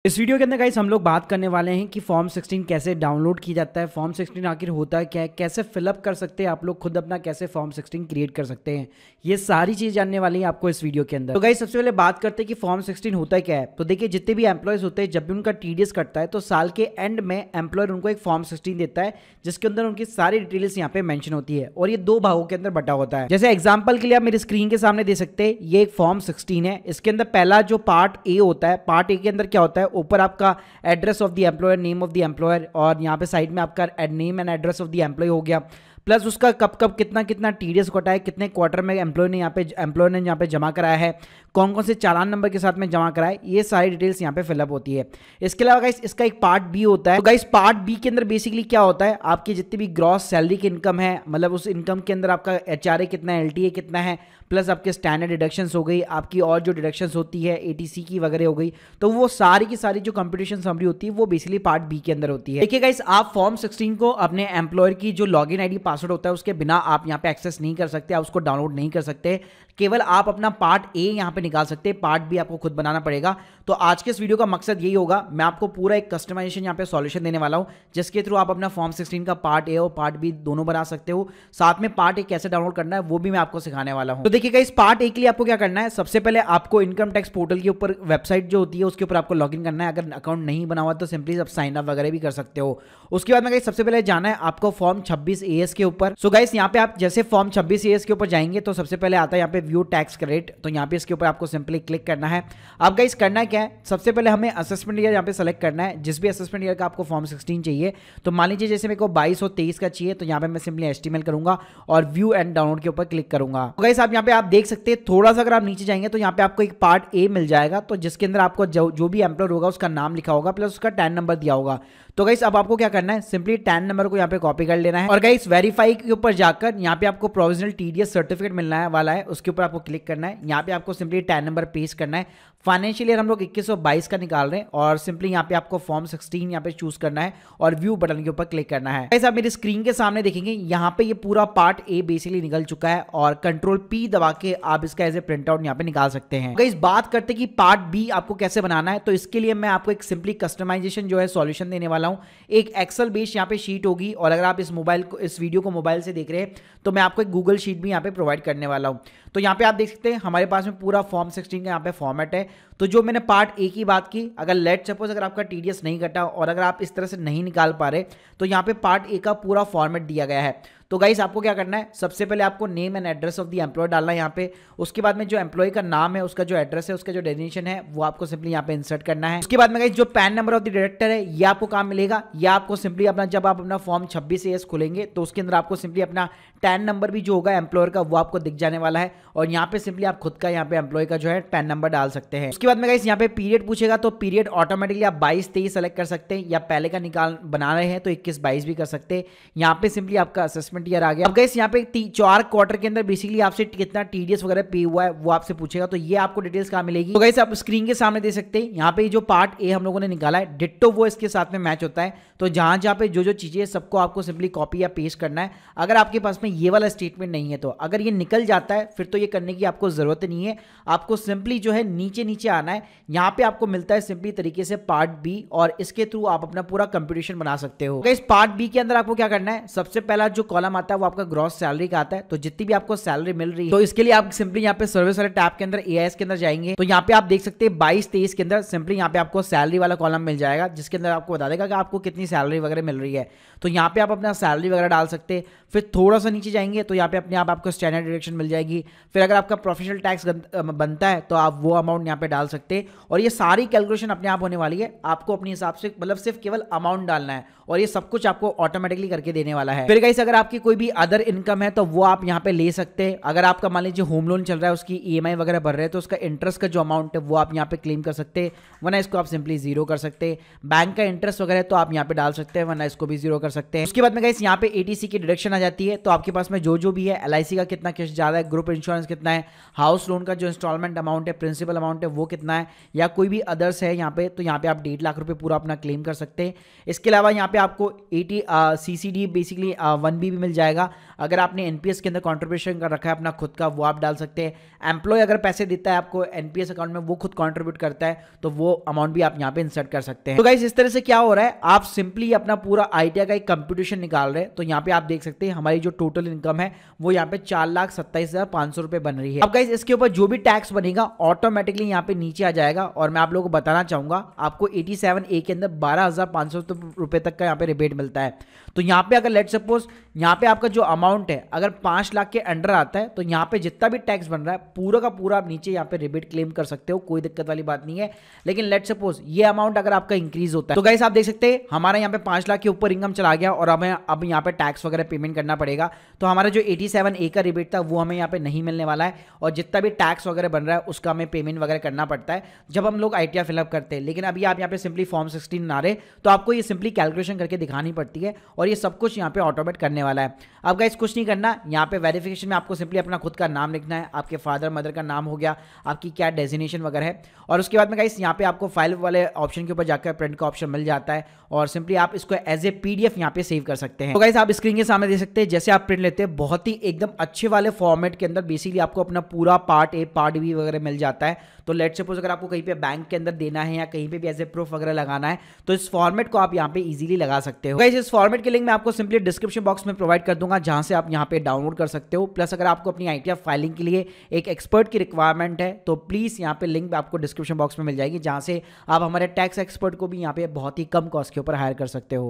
इस वीडियो के अंदर गाइस हम लोग बात करने वाले हैं कि फॉर्म 16 कैसे डाउनलोड की जाता है, फॉर्म 16 आखिर होता क्या है, कैसे फिलअप कर सकते हैं आप लोग खुद अपना, कैसे फॉर्म 16 क्रिएट कर सकते हैं। ये सारी चीज़ जानने वाली है आपको इस वीडियो के अंदर। तो गाइस सबसे पहले बात करते हैं कि फॉर्म 16 होता क्या है। तो देखिए जितने भी एम्प्लॉयज़ होते हैं, जब भी उनका टीडीएस कटता है तो साल के एंड में एम्प्लॉयर उनको एक फॉर्म 16 देता है, जिसके अंदर उनकी सारी डिटेल्स यहाँ पे मेंशन होती है और ये दो भागों के अंदर बटा होता है। जैसे एग्जाम्पल के लिए आप मेरी स्क्रीन के सामने दे सकते हैं, ये एक फॉर्म 16 है। इसके अंदर पहला जो पार्ट ए होता है, पार्ट ए के अंदर क्या होता है, ऊपर आपका address of the employer, name of the employer, और यहाँ पे साइड में आपका name and address of the employee हो गया, प्लस उसका कब कब कितना कितना टीडीएस कटा है, कितने क्वार्टर में एम्प्लॉय ने यहाँ पे जमा कराया है, कौन कौन से चालान नंबर के साथ में जमा कराया, ये सारी डिटेल्स यहाँ पे फिलअप होती है। इसके अलावा गाइस इसका एक पार्ट बी होता है। तो गाइस पार्ट बी के अंदर बेसिकली क्या होता है, आपकी जितनी भी ग्रॉस सैलरी की इनकम है, मतलब उस इनकम के अंदर आपका एचआरए कितना है, एलटीए कितना है, प्लस आपके स्टैंडर्ड डिडक्शंस हो गई, आपकी और जो डिडक्शंस होती है एटीसी की वगैरह हो गई, तो वो सारी की सारी जो कंप्यूटेशन समरी होती है वो बेसिकली पार्ट बी के अंदर होती है। देखिए गाइस आप फॉर्म 16 को अपने एम्प्लॉयर की जो लॉगिन आईडी पासवर्ड होता है उसके बिना आप यहाँ पे एक्सेस नहीं कर सकते, आप उसको डाउनलोड नहीं कर सकते। केवल आप अपना पार्ट ए यहाँ पे निकाल सकते हैं, पार्ट बी आपको खुद बनाना पड़ेगा। तो आज के इस वीडियो का मकसद यही होगा, मैं आपको पूरा एक कस्टमाइजेशन यहाँ पे सॉल्यूशन देने वाला हूँ, जिसके थ्रू आप अपना फॉर्म 16 का पार्ट ए और पार्ट बी दोनों बना सकते हो। साथ में पार्ट ए कैसे डाउनलोड करना है वो भी मैं आपको सिखाने वाला हूँ। तो देखिएगा इस पार्ट ए के लिए आपको क्या करना है, सबसे पहले आपको इनकम टैक्स पोर्टल के ऊपर वेबसाइट जो होती है उसके ऊपर आपको लॉगिन करना है। अगर अकाउंट नहीं बना हुआ तो सिंपली आप साइन अप वगैरह भी कर सकते हो। उसके बाद में गाइस सबसे पहले जाना है आपको फॉर्म 26 एएस के ऊपर। सो गाइस यहाँ पे आप जैसे फॉर्म 26 एएस के ऊपर जाएंगे तो सबसे पहले आता है यहाँ पे व्यू टैक्स क्रेडिट। तो यहाँ पे इसके ऊपर आपको सिंपली क्लिक करना है। अब गाइस करना क्या है, सबसे पहले हमें असेसमेंट ईयर यहाँ पे सेलेक्ट करना है, जिस भी असेसमेंट ईयर का आपको फॉर्म 16 चाहिए। तो मान लीजिए जैसे मेरे को 22 और 23 का चाहिए, तो यहाँ पे मैं सिंपली एचटीएमएल करूंगा और व्यू एंड डाउनलोड के ऊपर क्लिक करूंगा। तो गाइस आप यहाँ पे आप देख सकते हैं, थोड़ा सा अगर आप नीचे जाएंगे तो यहाँ पे आपको एक पार्ट ए मिल जाएगा, तो जिसके अंदर आपको जो भी एम्प्लॉयर होगा उसका नाम लिखा होगा, प्लस उसका टैन नंबर दिया होगा। तो गाइस अब आपको क्या करना है, सिंपली टैन नंबर को यहाँ पे कॉपी कर लेना है और गाइस वेरीफाई के ऊपर जाकर यहाँ पे आपको प्रोविजनल टीडीएस सर्टिफिकेट मिलने वाला है, उसके ऊपर आपको क्लिक करना है। यहाँ पे आपको सिंपली टैन नंबर पेस्ट करना है। फाइनेंशियल ईयर हम लोग 2122 का निकाल रहे हैं और सिंपली यहाँ पे आपको फॉर्म 16 यहाँ पे चूज करना है और व्यू बटन के ऊपर क्लिक करना है। गाइस आप मेरी स्क्रीन के सामने देखेंगे यहाँ पे ये पूरा पार्ट ए बेसिकली निकल चुका है और कंट्रोल पी दबा के आप इसका एज ए प्रिंट आउट यहाँ पे निकाल सकते हैं। गाइस बात करते हैं कि पार्ट बी आपको कैसे बनाना है, तो इसके लिए मैं आपको एक सिंपली कस्टमाइजेशन जो है सॉल्यूशन देने वाला हूँ। एक एक्सेल बेस्ड यहाँ पे शीट होगी और अगर आप इस वीडियो को मोबाइल से देख रहे हैं तो मैं आपको एक गूगल शीट भी यहाँ पे प्रोवाइड करने वाला हूँ। तो यहाँ पे आप देख सकते हैं हमारे पास में पूरा फॉर्म 16 का यहाँ पे फॉर्मेट है। तो जो मैंने पार्ट ए की बात की, अगर लेट सपोज अगर आपका टीडीएस नहीं कटा और अगर आप इस तरह से नहीं निकाल पा रहे तो यहाँ पे पार्ट ए का पूरा फॉर्मेट दिया गया है। तो गाइस आपको क्या करना है, सबसे पहले आपको name and address of the employee डालना है यहाँ पे। उसके बाद में जो एम्प्लॉय का नाम है, उसका जो एड्रेस है, उसका जो डेजिग्नेशन है वो आपको सिंपली यहाँ पे इंसर्ट करना है। उसके बाद में गाइस जो pan number of the director है ये आपको काम मिलेगा। ये आपको सिंपली अपना जब आप अपना फॉर्म 26 एएस खोलेंगे तो उसके अंदर आपको सिंपली अपना पैन नंबर भी जो होगा एम्प्लॉयर का वो आपको दिख जाने वाला है और यहाँ पे सिंपली आप खुद का यहाँ पे एम्प्लॉय का जो है पैन नंबर डाल सकते हैं। उसके बाद में गाइस यहाँ पे पीरियड पूछेगा तो पीरियड ऑटोमेटिकली आप 22-23 सेलेक्ट कर सकते हैं, या पहले का बना रहे हैं तो 21-22 भी कर सकते हैं। यहाँ पे सिंपली आपका असेसमेंट ईयर आ गया। अब गाइस यहाँ पे 4 क्वार्टर के अंदर बेसिकली आपसे कितना टीडीएस वगैरह पे हुआ है वो आपसे पूछेगा, तो ये आपको डिटेल्स कहाँ मिलेगी। तो गाइस आप स्क्रीन के सामने दे सकते हैं, यहाँ पे जो पार्ट ए हम लोगों ने निकाला है डिट्टो वो इसके साथ में मैच होता है। तो जहां जहां पे जो चीजें सबको आपको सिंपली कॉपी या पेस्ट करना है। अगर आपके पास में ये वाला स्टेटमेंट नहीं है तो अगर ये निकल जाता है फिर तो ये करने की आपको जरूरत नहीं है। आपको सिंपली जो है नीचे नीचे आना है, यहाँ पे आपको मिलता है सिंपली तरीके से पार्ट बी और इसके थ्रू आप अपना पूरा कंप्यूटेशन बना सकते हो। इस पार्ट बी के अंदर आपको क्या करना है, सबसे पहला जो कॉलम आता है वो आपका ग्रॉस सैलरी का आता है। तो जितनी भी आपको सैलरी मिल रही है तो इसके लिए आप सिंपली यहाँ पे सर्विस वाले टैब के अंदर एआईएस के अंदर जाएंगे तो यहाँ पे आप देख सकते हैं 22-23 के अंदर सिंपली यहाँ पे आपको सैलरी वाला कॉलम मिल जाएगा, जिसके अंदर आपको बता देगा कि आपको कितनी सैलरी वगैरह मिल रही है। तो यहाँ पे आप अपना सैलरी वगैरह डाल सकते हैं। फिर थोड़ा सा नीचे जाएंगे तो यहाँ पे अपने आप आपको स्टैंडर्ड डिडक्शन मिल जाएगी। फिर अगर आपका प्रोफेशनल टैक्स बनता है तो आप वो अमाउंट यहाँ पे डाल सकते हैं और ये सारी कैलकुलेशन अपने आप होने वाली है। आपको अपने हिसाब से मतलब सिर्फ केवल अमाउंट डालना है और ये सब कुछ आपको ऑटोमेटिकली करके देने वाला है। फिर गाइस अगर आपकी कोई भी अदर इनकम है तो वो आप यहाँ पे ले सकते हैं। अगर आपका मान लीजिए होम लोन चल रहा है, उसकी ईएमआई वगैरह भर रहे हैं तो उसका इंटरेस्ट का जो अमाउंट है वो आप यहाँ पे क्लेम कर सकते हैं, वरना इसको आप सिंपली जीरो कर सकते हैं। बैंक का इंटरेस्ट वगैरह तो आप यहाँ पे डाल सकते हैं, वरना इसको भी जीरो कर सकते हैं। उसके बाद में गाइस यहाँ पे एटीसी की डिडक्शन आ जाती है। तो आपके पास में जो भी है, एलआईसी का कितना किस्त जा रहा है, ग्रुप इंश्योरेंस कितना है, हाउस लोन का जो इंस्टॉलमेंट अमाउंट है, प्रिंसिपल अमाउंट है वो कितना है, या कोई भी अदर्स है यहाँ पे, तो यहाँ पे आप 1.5 लाख रुपए पूरा अपना क्लेम कर सकते हैं। इसके अलावा यहाँ पे आपको सीसीडी बेसिकली 1B भी मिल जाएगा। अगर आपने एनपीएस के अंदर कंट्रीब्यूशन कर रखा है अपना खुद का, वो आप डाल सकते हैं। एम्प्लॉय अगर पैसे देता है आपको एनपीएस अकाउंट में, वो खुद कंट्रीब्यूट करता है, तो वो अमाउंट भी आप यहाँ पे इंसर्ट कर सकते हैं। तो गाइस इस तरह से क्या हो रहा है, आप सिंपली अपना पूरा आईटीआई का एक कंप्यूटेशन निकाल रहे हैं। तो यहाँ पे आप देख सकते हैं हमारी जो टोटल इनकम है वो यहाँ पे 4,27,500 रुपए बन रही है। अब गाइस इसके ऊपर जो भी टैक्स बनेगा ऑटोमेटिकली यहाँ पे नीचे आ जाएगा। और मैं आप लोगों को बताना चाहूंगा, आपको 87A के अंदर 12,500 रुपए तक का यहाँ पे रिबेट मिलता है। तो यहाँ पे अगर लेट सपोज यहाँ पे आपका जो अमाउंट है अगर 5 लाख के अंडर आता है, तो यहाँ पे जितना भी टैक्स बन रहा है पूरा का पूरा आप नीचे यहाँ पे रिबेट क्लेम कर सकते हो, कोई दिक्कत वाली बात नहीं है। लेकिन लेट सपोज ये अमाउंट अगर आपका इंक्रीज होता है, तो गाइस आप देख सकते हैं हमारा यहाँ पे 5 लाख के ऊपर इनकम चला गया और हमें अब यहाँ पे टैक्स वगैरह पेमेंट करना पड़ेगा। तो हमारा जो 87A का रिबेट था वो हमें यहाँ पे नहीं मिलने वाला है, और जितना भी टैक्स वगैरह बन रहा है उसका हमें पेमेंट वगैरह करना पड़ता है जब हम लोग आईटीआर फिलअप करते हैं। लेकिन अभी आप यहाँ पे सिंपली फॉर्म 16 बना रहे, तो आपको ये सिंपली कैलकुलेशन करके दिखानी पड़ती है और ये सब कुछ यहाँ पे ऑटोमेट करने वाला है। अब गाइस कुछ नहीं करना, यहाँ पे वेरिफिकेशन में आपको सिंपली अपना खुद का नाम लिखना है, आपके फादर मदर का नाम हो गया, आपकी क्या डेजिग्नेशन वगैरह है, और उसके बाद में गाइस यहाँ पे आपको फाइल वाले ऑप्शन के ऊपर जाकर प्रिंट का ऑप्शन मिल जाता है और सिंपली आप इसको एज ए पीडीएफ यहाँ पे सेव कर सकते हैं। तो गाइस आप स्क्रीन के सामने देख सकते हैं जैसे आप प्रिंट लेते हैं बहुत ही एकदम अच्छे वाले फॉर्मेट के अंदर बेसिकली आपको अपना पूरा पार्ट ए पार्ट बी वगैरह मिल जाता है। तो लेट सपोज अगर आपको कहीं पे बैंक के अंदर देना है या कहीं पे भी एज ए प्रूफ वगैरह लगाना है, तो इस फॉर्मेट को आप यहाँ पे इजीली लगा सकते हो। गाइस इस फॉर्मेट के लिंक मैं आपको सिंपली डिस्क्रिप्शन बॉक्स में प्रोवाइड कर दूंगा, जहां से आप यहाँ पे डाउनलोड कर सकते हो। प्लस अगर आपको अपनी आईटीआर फाइलिंग के लिए एक एक्सपर्ट की रिक्वायरमेंट है, तो प्लीज यहाँ पे लिंक आपको डिस्क्रिप्शन बॉक्स में मिल जाएगी, जहां से आप हमारे टैक्स एक्सपर्ट को भी यहाँ पे बहुत ही कम कॉस्ट के ऊपर हायर कर सकते हो।